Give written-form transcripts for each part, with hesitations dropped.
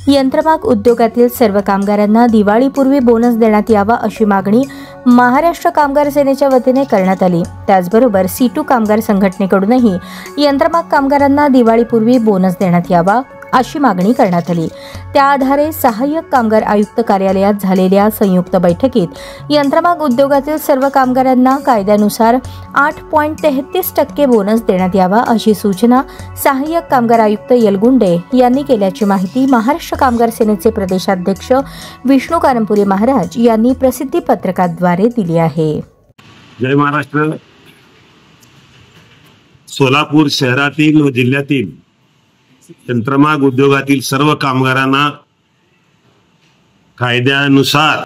यंत्रमाग उद्योगातील सर्व कामगारांना दिवाळीपूर्वी बोनस देण्यात यावा अशी मागणी महाराष्ट्र कामगार सेनेच्या वतीने करण्यात आली। त्याचबरोबर C2 कामगार संघटनेकडूनही यंत्रमाग कामगारांना दिवाळीपूर्वी बोनस देण्यात यावा अशी मागणी करण्यात आली। त्या आधारे सहाय्यक कामगार आयुक्त कार्यालयात झालेल्या संयुक्त बैठकीत यंत्रमाग उद्योगातील सर्व कामगारांना कायद्यानुसार 8.33% बोनस देण्यात यावा अशी सूचना सहाय्यक कामगार आयुक्त येलगुंडे यांनी केल्याची माहिती महाराष्ट्र कामगार सेनेचे प्रदेशाध्यक्ष विष्णू कारंपुरे महाराज यांनी प्रसिद्धी पत्रकाद्वारे दिली आहे। जय महाराष्ट्र। सोलापूर शहरातील व जिल्ह्यातील यंत्रमाग उद्योगातील सर्व कामगारांना कायद्यानुसार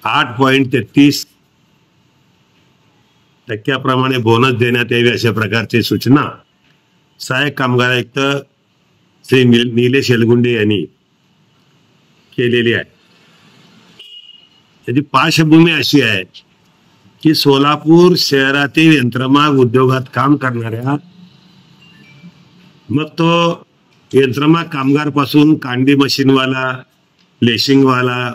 8.33% बोनस देण्यात यावी अशा प्रकारची सूचना सहाय्यक कामगार आयुक्त श्री निलेश येलगुंडे यांनी केलेली आहे। त्याची पार्श्वभूमी अशी आहे की सोलापूर शहरातील यंत्रमाग उद्योगात काम करणाऱ्या मग तो यंत्रमाग कामगार पासून कांडी मशीनवाला, लेशिंगवाला,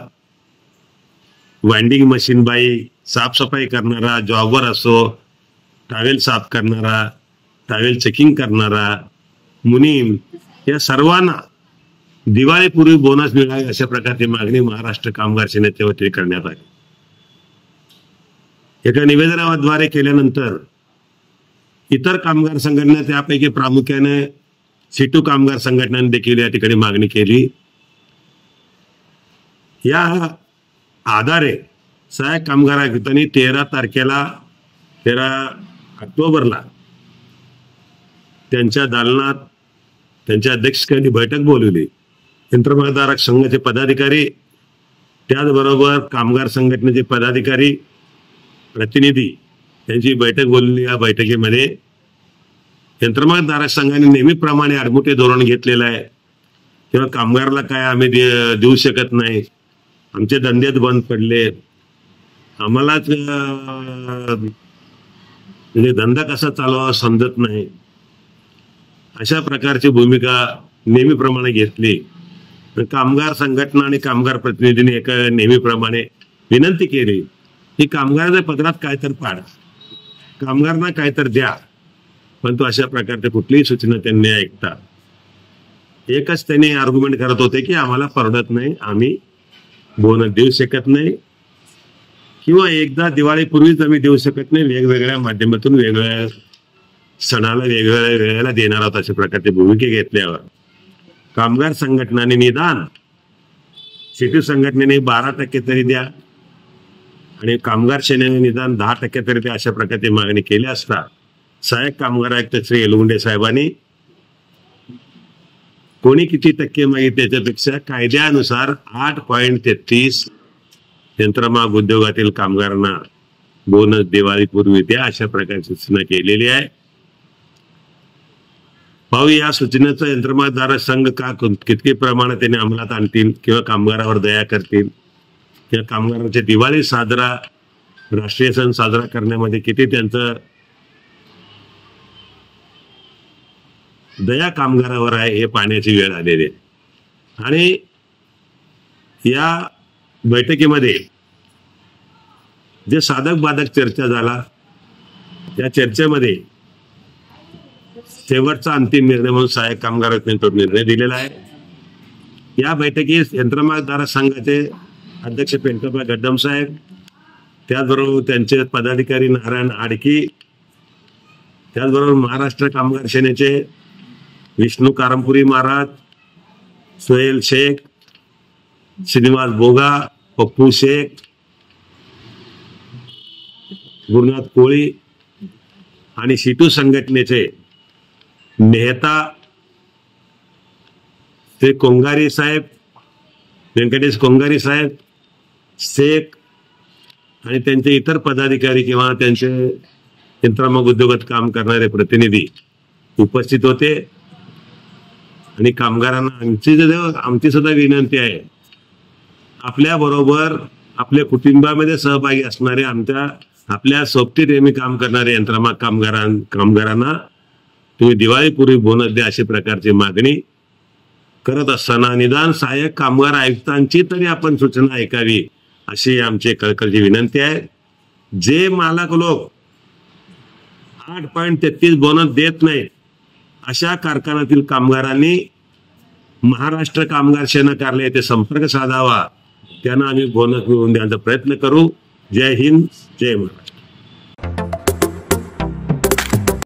वाइंडिंग मशीन बाई, साफसफाई करणारा, जॉबर असो, टावेल साफ करणारा, टावेल चेकिंग करणारा, मुनीम, या सर्वांना दिवाळीपूर्वी बोनस मिळावे अशा प्रकारची मागणी महाराष्ट्र कामगार सेनेच्या वतीने करण्यात आली। एका निवेदनाद्वारे केल्यानंतर इतर कामगार संघटना त्यापैकी प्रामुख्याने C2 कामगार संघटनांनी देखील या ठिकाणी मागणी केली। या आधारे सहाय्यक कामगार आयुक्तांनी 13 ऑक्टोबरला त्यांच्या दालनात त्यांच्या अध्यक्षतेखाली बैठक बोलवली। यंत्रमागधारक संघाचे पदाधिकारी त्याचबरोबर कामगार संघटनेचे पदाधिकारी प्रतिनिधी यांची बैठक बोलवली। या बैठकीमध्ये यंत्रमागधारक संघाने नेहमीप्रमाणे आडमुठे धोरण घेतलेलं आहे किंवा कामगाराला काय आम्ही देऊ शकत नाही, आमचे धंदेच बंद पडले, आम्हालाच म्हणजे धंदा कसा चालवावा समजत नाही, अशा प्रकारची भूमिका नेहमीप्रमाणे घेतली। कामगार संघटना आणि कामगार प्रतिनिधींनी एका नेहमीप्रमाणे विनंती केली की कामगाराच्या पदरात काय तर पाडा, कामगारांना काय तर द्या, परंतु अशा प्रकारच्या कुठलीही सूचना त्यांनी ऐकता एकच त्यांनी आर्ग्युमेंट करत होते की आम्हाला परवडत नाही, आम्ही बोनस देऊ शकत नाही किंवा एकदा दिवाळीपूर्वीच आम्ही देऊ शकत नाही, वेगवेगळ्या माध्यमातून वेगवेगळ्या सणाला वेगवेगळ्या वेळेला देणार आहोत अशा प्रकारची भूमिका घेतल्यावर कामगार संघटनांनी निदान C2 संघटनेने 12% तरी द्या आणि कामगार सेनेने निदान 10% तरी द्या अशा प्रकारची मागणी केली असता सहाय्यक कामगार आयुक्त श्री येलगुंडे साहेबांनी कोणी किती टक्के मागितले त्याच्यापेक्षा कायद्यानुसार 8.33 यंत्रमाग उद्योगातील कामगारांना बोनस दिवाळीपूर्वी द्या अशा प्रकारची सूचना केलेली आहे। भाऊ या सूचनेचा यंत्रमागधारक संघ का किती प्रमाणात त्याने अंमलात आणतील किंवा कामगारावर दया करतील किंवा कामगारांचे दिवाळी साजरा राष्ट्रीय सण साजरा करण्यामध्ये किती त्यांचं दया कामगारावर आहे हे पाहण्याची वेळ आलेली आहे। आणि या बैठकीमध्ये जे साधक बाधक चर्चा झाला त्या चर्चेमध्ये शेवटचा अंतिम निर्णय म्हणून सहाय्यक कामगारांनी तो निर्णय दिलेला आहे। या बैठकीस यंत्रमागधारक संघाचे अध्यक्ष पेंटोबा गड्डम साहेब, त्याचबरोबर त्यांचे पदाधिकारी नारायण आडकी, त्याचबरोबर महाराष्ट्र कामगार सेनेचे विष्णू कारंपुरी महाराज, सोहेल शेख, श्रीनिवास बोगा, पप्पू शेख, गुरुनाथ कोळी आणि C2 संघटनेचे नेता श्री कोंगारी साहेब, व्यंकटेश कोंगारी साहेब, शेख आणि त्यांचे इतर पदाधिकारी किंवा त्यांचे यंत्रमाग उद्योगात काम करणारे प्रतिनिधी उपस्थित होते। आणि कामगारांना आमची सुद्धा विनंती आहे, आपल्या बरोबर आपल्या कुटुंबामध्ये सहभागी असणारे आपल्या सोबती नेहमी काम करणारे यंत्रमाग कामगारांना तुम्ही दिवाळीपूर्वी बोनस द्या अशी प्रकारची मागणी करत असताना निदान सहाय्यक कामगार आयुक्तांची तरी आपण सूचना ऐकावी अशी आमची कळकळीची विनंती आहे. जे मालक लोक 8.33 बोनस देत नाहीत अशा कारखान्यातील कामगारांनी महाराष्ट्र कामगार सेना कार्यालय येथे संपर्क साधावा. त्यांना आम्ही बोनस मिळवून देण्याचा प्रयत्न करू. जय हिंद, जय महाराष्ट्र.